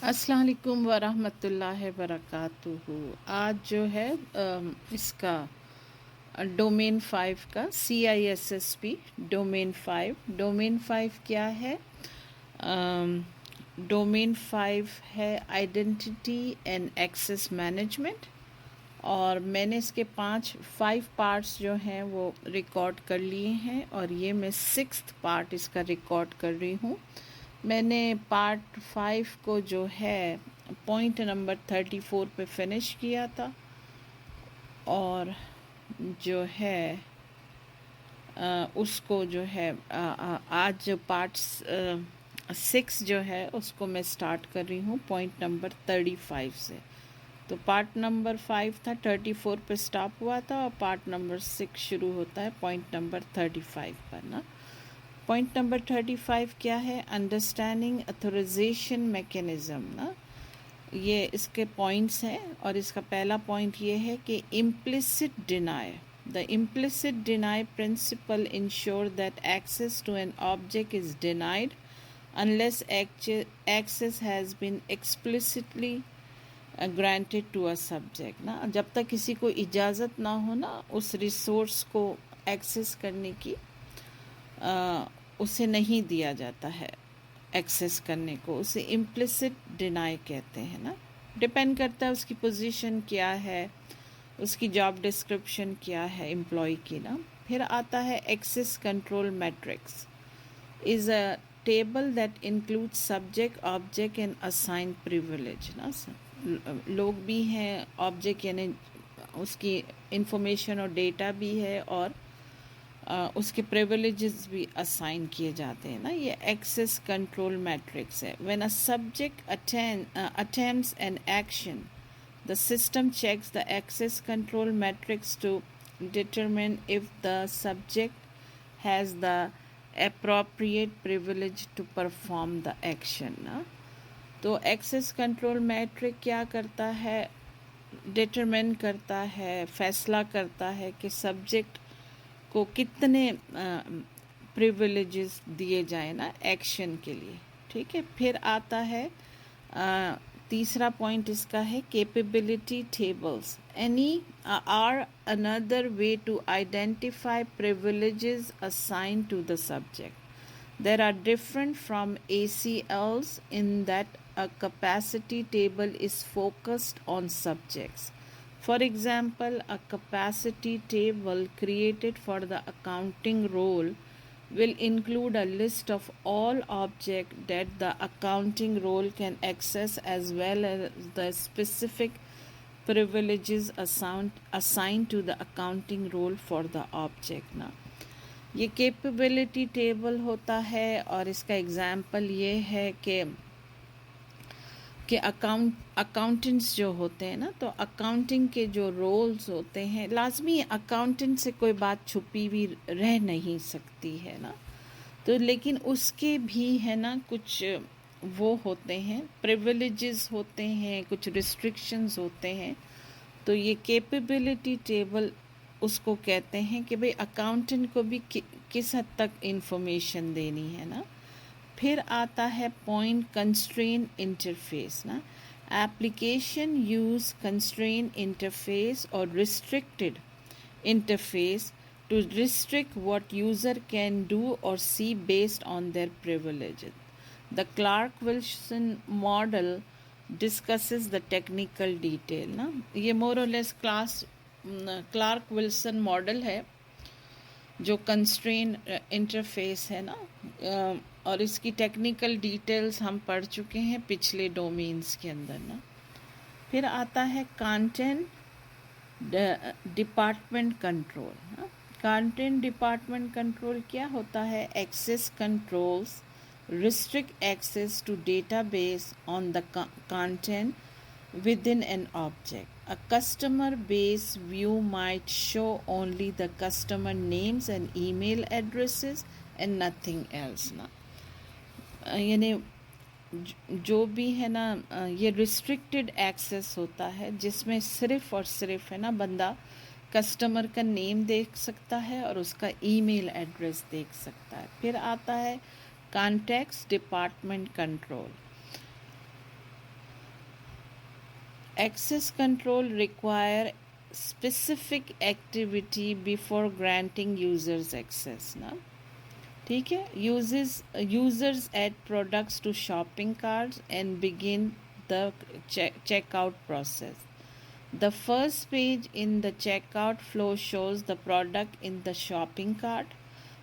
अस्सलाम वालेकुम वरहमतुल्लाहि वबरकातुहू। आज जो है इसका डोमेन 5 का CISSP डोमेन 5 क्या है? डोमेन 5 है आइडेंटिटी एंड एक्सेस मैनेजमेंट, और मैंने इसके 5 पार्ट्स जो हैं वो रिकॉर्ड कर लिए हैं, और ये मैं 6th पार्ट इसका रिकॉर्ड कर रही हूँ। मैंने पार्ट 5 को जो है पॉइंट नंबर 34 पे फिनिश किया था, और जो है उसको जो है आज जो पार्ट 6 जो है उसको मैं स्टार्ट कर रही हूँ पॉइंट नंबर 35 से। तो पार्ट नंबर 5 था, 34 पे स्टॉप हुआ था, और पार्ट नंबर 6 शुरू होता है पॉइंट नंबर 35 पर ना। पॉइंट नंबर 35 क्या है? अंडरस्टैंडिंग अथोराइजेशन मैकेनिज़्म ना। ये इसके पॉइंट्स हैं, और इसका पहला पॉइंट ये है कि implicit deny, the implicit deny principle ensure that access to an object is denied unless access has been explicitly granted to a subject ना। जब तक किसी को इजाज़त ना हो ना उस रिसोर्स को एक्सेस करने की, उसे नहीं दिया जाता है एक्सेस करने को, उसे इम्प्लिसिट डिनाई कहते हैं ना। डिपेंड करता है उसकी पोजीशन क्या है, उसकी जॉब डिस्क्रिप्शन क्या है एम्प्लॉय की ना। फिर आता है access control matrix is a table that includes subject, object and assigned privilege ना। लोग भी हैं, ऑब्जेक्ट यानी उसकी इंफॉर्मेशन और डेटा भी है, और उसके प्रिविलेजेस भी असाइन किए जाते हैं ना। ये एक्सेस कंट्रोल मैट्रिक्स है। When a subject attempts an action, the system checks the access control matrix to determine if the subject has the appropriate privilege to perform the action ना। तो access control matric क्या करता है? Determine करता है, फैसला करता है कि सब्जेक्ट को कितने प्रिविलेजेस दिए जाए ना एक्शन के लिए। ठीक है। फिर आता है तीसरा पॉइंट इसका है capability tables any are another way to identify privileges assign to the subject. There are different from ACLs in that a capacity table is focused on subjects. For example, a capacity table created for the accounting role will include a list of all objects that the accounting role can access, as well as the specific privileges assigned to the accounting role for the object ना। ये capability table होता है, और इसका example ये है कि accountants जो होते हैं ना, तो अकाउंटिंग के जो रोल्स होते हैं, लाजमी अकाउंटेंट से कोई बात छुपी भी रह नहीं सकती है ना। तो लेकिन उसके भी है ना कुछ वो होते हैं, प्रिविलेजेस होते हैं, कुछ रिस्ट्रिक्शंस होते हैं। तो ये कैपेबिलिटी टेबल उसको कहते हैं कि भाई अकाउंटेंट को भी किस हद तक इंफॉर्मेशन देनी है ना। फिर आता है पॉइंट कंस्ट्रेन इंटरफेस ना। एप्लीकेशन यूज कंस्ट्रेन इंटरफेस और restricted interface to restrict what user can do or see based on their privileges. The Clark-Wilson model discusses the technical detail ना। ये more or less Clark-Wilson model है जो constrain interface है ना, और इसकी technical details हम पढ़ चुके हैं पिछले डोमेन्स के अंदर ना। फिर आता है कंटेंट डिपार्टमेंट कंट्रोल ना। कंटेंट डिपार्टमेंट कंट्रोल क्या होता है? Access controls restrict access to database on the content within an object. A customer base view might show only the customer names and email addresses and nothing else ना। यानी जो भी है ना, ये रिस्ट्रिक्टेड एक्सेस होता है जिसमें सिर्फ और सिर्फ है ना बंदा कस्टमर का नेम देख सकता है और उसका ईमेल एड्रेस देख सकता है। फिर आता है context department control. access control require specific activity before granting users access ना, ठीक है. Users add products to shopping carts and begin the checkout process. The first page in the checkout flow shows the product in the shopping cart.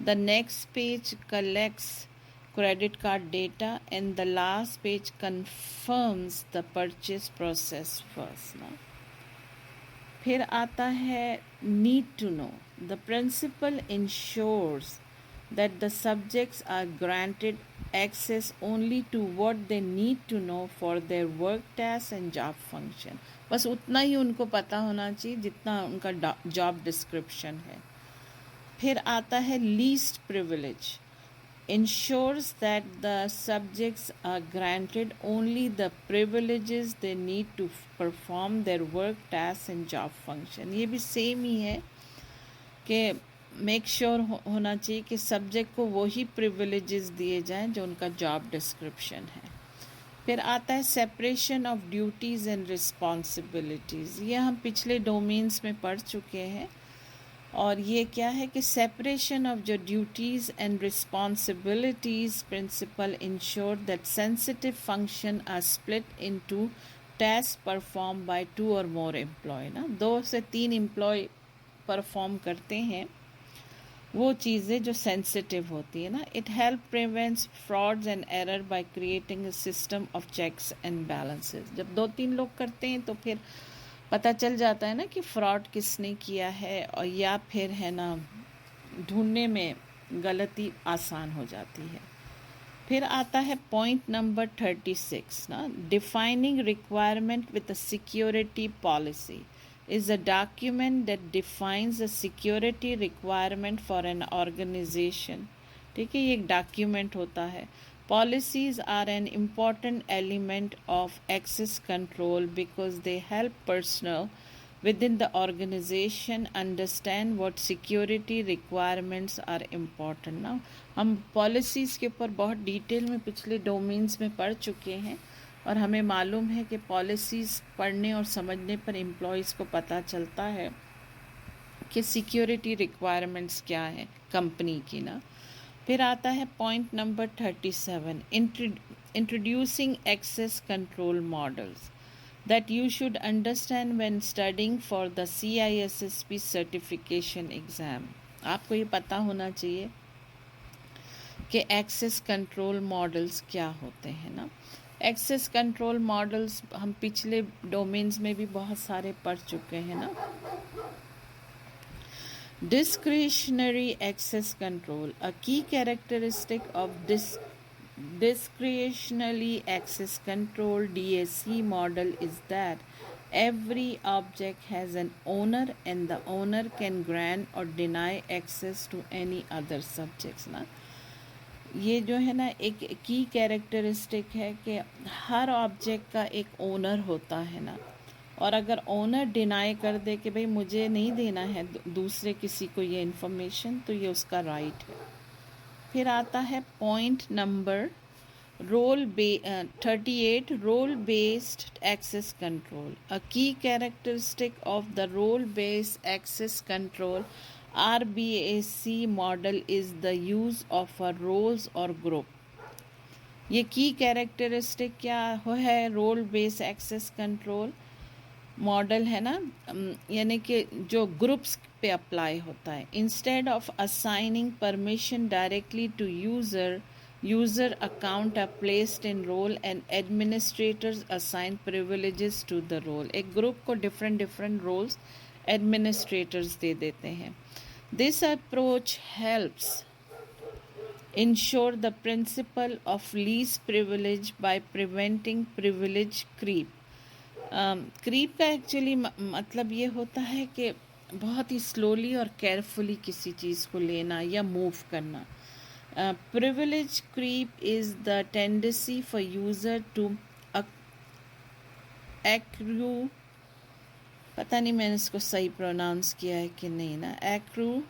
The next page collects credit card data and the last page confirms the purchase process first ना. फिर आता है need to know. The principal ensures that the subjects are granted access only to what they need to know for their work tasks and job function. बस उतना ही उनको पता होना चाहिए जितना उनका जॉब डिस्क्रिप्शन है. फिर आता है least privilege. ensures that the subjects are granted only the privileges they need to perform their work tasks and job function. ये भी सेम ही है कि मेक श्योर होना चाहिए कि सब्जेक्ट को वही प्रिविलेजेस दिए जाएं जो उनका जॉब डिस्क्रिप्शन है. फिर आता है separation of duties and responsibilities. ये हम पिछले डोमेन्स में पढ़ चुके हैं. और ये क्या है कि सेपरेशन ऑफ जो duties and responsibilities principle ensure that sensitive function are split into task perform by 2 और मोर एम्प्लॉय ना. 2 से 3 एम्प्लॉय परफॉर्म करते हैं वो चीज़ें जो सेंसिटिव होती है ना. It help prevents frauds and error by creating a system of checks and balances. जब 2-3 लोग करते हैं तो फिर पता चल जाता है ना कि फ्रॉड किसने किया है, और या फिर है ना ढूंढने में गलती आसान हो जाती है. फिर आता है पॉइंट नंबर 36 ना. Defining requirement with a security policy is a document that defines the security requirement for an organization. ठीक है, ये एक डॉक्यूमेंट होता है. Policies are an important element of access control because they help personnel within the organization understand what security requirements are important. Now, हम policies के ऊपर बहुत डिटेल में पिछले डोमेन्स में पढ़ चुके हैं और हमें मालूम है कि पॉलिसीज़ पढ़ने और समझने पर एम्प्लॉयज़ को पता चलता है कि सिक्योरिटी रिक्वायरमेंट्स क्या हैं कंपनी की ना. फिर आता है point number 37 introducing access control models that you should understand when studying for the CISSP certification exam. आपको ये पता होना चाहिए कि एक्सेस कंट्रोल मॉडल्स क्या होते हैं ना. एक्सेस कंट्रोल मॉडल्स हम पिछले डोमेन्स में भी बहुत सारे पढ़ चुके हैं ना. Discretionary access control. A key characteristic of discretionary access control DAC model is that every object has an owner and the owner can grant or deny access to any other subjects ना. ये जो है ना एक की characteristic है कि हर object का एक ओनर होता है ना, और अगर ओनर डिनाई कर दे कि भाई मुझे नहीं देना है दूसरे किसी को ये इन्फॉर्मेशन, तो ये उसका राइट है. फिर आता है point number 38 role based access control. Uh की characteristic of the role based access control RBAC model is the use of a roles or group. ये की कैरेक्टरिस्टिक क्या है role based access control model है ना, यानी कि जो ग्रुप्स पे अप्लाई होता है. Instead of assigning permission directly to user account are placed in role and administrators assign privileges to the role. एक ग्रुप को डिफरेंट रोल्स एडमिनिस्ट्रेटर्स दे देते हैं. This approach helps ensure the principle of least privilege by preventing privilege creep. Creep का actually मतलब ये होता है कि बहुत ही स्लोली और केयरफुली किसी चीज़ को लेना या मूव करना. Privilege creep is the tendency for user to accrue, पता नहीं मैंने इसको सही प्रोनाउंस किया है कि नहीं ना. एक्रू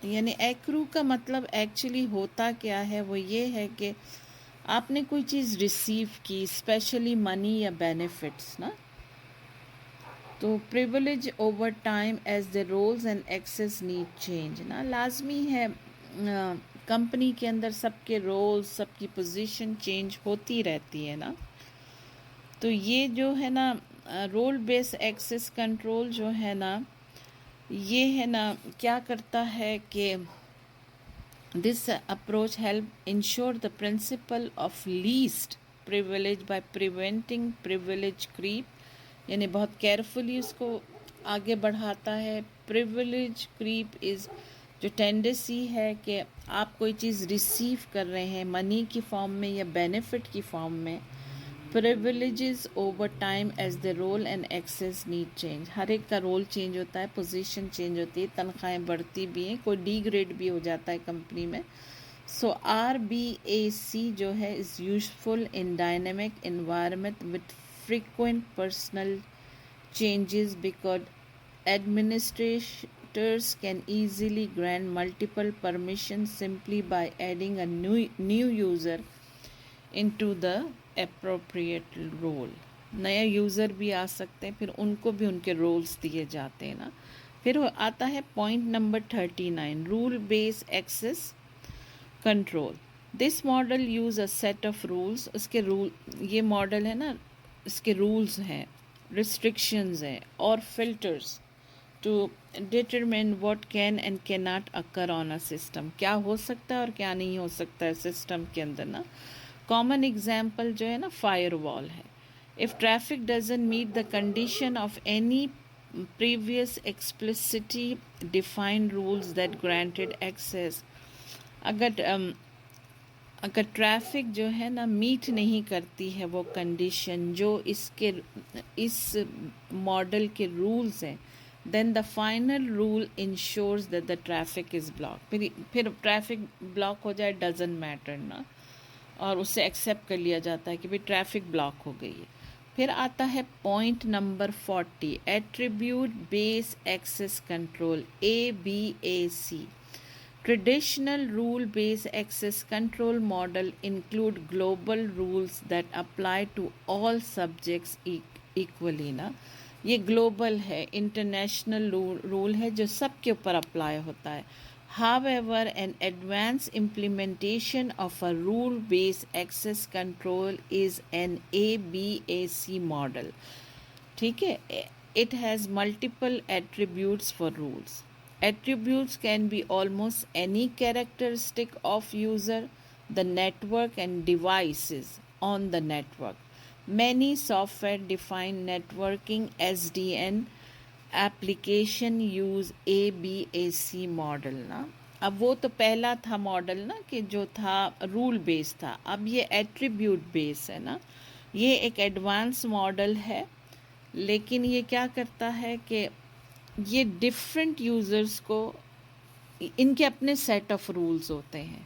यानी एक्रू का मतलब एक्चुअली होता क्या है, वो ये है कि आपने कोई चीज़ रिसीव की, स्पेशली मनी या बेनिफिट्स ना, तो privilege over time as the roles and access need change ना, लाजमी है कंपनी के अंदर सबके रोल्स, सबकी पोजीशन चेंज होती रहती है ना। तो ये जो है ना रोल बेस्ड एक्सेस कंट्रोल जो है ना, ये है ना क्या करता है कि this approach help ensure the principle of least privilege by preventing privilege creep, यानी बहुत केयरफुली उसको आगे बढ़ाता है। प्रिविलेज क्रीप इज़ जो टेंडेंसी है कि आप कोई चीज़ रिसीव कर रहे हैं मनी की फॉर्म में या बेनिफिट की फॉर्म में, privileges over time as the role and access need change. हर एक का रोल चेंज होता है, पोजीशन चेंज होती है, तनख्वाहें बढ़ती भी हैं, कोई डी ग्रेड भी हो जाता है कंपनी में। सो RBAC जो है is useful in dynamic environment with frequent personal changes because administrators can easily grant multiple permissions simply by adding a new user into the appropriate role। नया यूज़र भी आ सकते हैं, फिर उनको भी उनके रोल्स दिए जाते हैं ना। फिर आता है point number 39, rule based access control. This model use a set of rules. उसके रूल, ये मॉडल है ना, इसके रूल्स हैं, रिस्ट्रिक्शंस हैं और filters to determine what can and can not occur on a system. क्या हो सकता है और क्या नहीं हो सकता है सिस्टम के अंदर ना। कॉमन एग्जाम्पल जो है ना फायरवॉल है। If traffic doesn't meet the condition of any previous explicitly defined rules that granted access, अगर ट्रैफिक जो है ना मीट नहीं करती है वो कंडीशन जो इस मॉडल के रूल्स हैं, then the final rule ensures that the traffic is block. फिर ट्रैफिक ब्लॉक हो जाए डजंट मैटर ना, और उससे एक्सेप्ट कर लिया जाता है कि भाई ट्रैफिक ब्लॉक हो गई है। फिर आता है point number 40, attribute base access control ABAC। Traditional rule-based access control model include global rules that apply to all subjects equally ना। ये ग्लोबल है, इंटरनेशनल रूल है जो सबके ऊपर अप्लाई होता है। However, an advanced implementation of a rule-based access control is an ABAC model। ठीक है, it has multiple attributes for rules। Attributes can be almost any characteristic of user, the network and devices on the network। Many software-defined networking SDN application use ABAC model ना। अब वो तो पहला था model ना कि जो था रूल बेस्ड था, अब ये एट्रीब्यूट बेस है ना। ये एक एडवांस मॉडल है, लेकिन ये क्या करता है कि ये डिफरेंट यूज़र्स को, इनके अपने सेट ऑफ रूल्स होते हैं,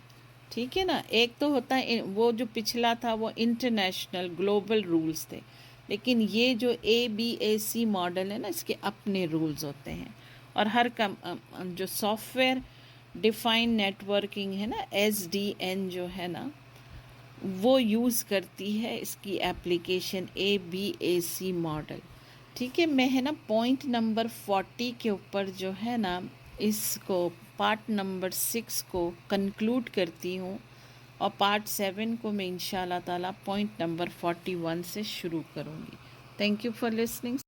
ठीक है ना। एक तो होता है वो जो पिछला था वो इंटरनेशनल ग्लोबल रूल्स थे, लेकिन ये जो ABAC मॉडल है ना, इसके अपने रूल्स होते हैं। और हर जो सॉफ्टवेयर डिफाइंड नेटवर्किंग है ना, SDN जो है ना, वो यूज़ करती है इसकी एप्लीकेशन ABAC मॉडल। ठीक है, मैं है ना पॉइंट नंबर 40 के ऊपर जो है ना इसको पार्ट नंबर 6 को कंक्लूड करती हूँ, और पार्ट 7 को मैं इंशाल्लाह ताला पॉइंट नंबर 41 से शुरू करूँगी। Thank you for listening.